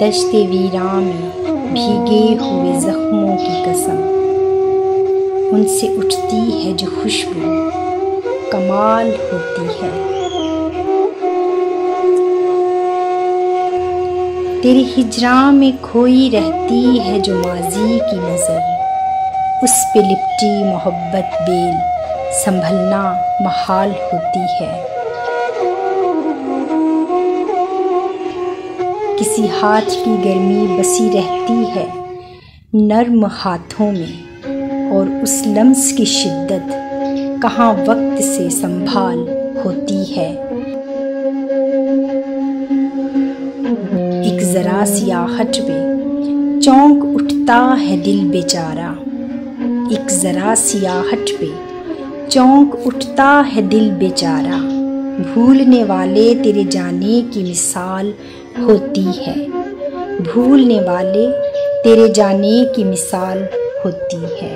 दश्ते वीरां में भीगे हुए जख्मों की कसम, उनसे उठती है जो खुशबू कमाल होती है। तेरे हिजरां में खोई रहती है जो माजी की नज़र, उस पे लिपटी मोहब्बत बेल संभलना महाल होती है। किसी हाथ की गर्मी बसी रहती है नर्म हाथों में, और उस लम्स की शिद्दत कहाँ वक्त से संभाल होती है। एक ज़रा सियाहट पे चौंक उठता है दिल बेचारा, एक ज़रा सियाहट पे चौंक उठता है दिल बेचारा, भूलने वाले तेरे जाने की मिसाल होती है, भूलने वाले तेरे जाने की मिसाल होती है।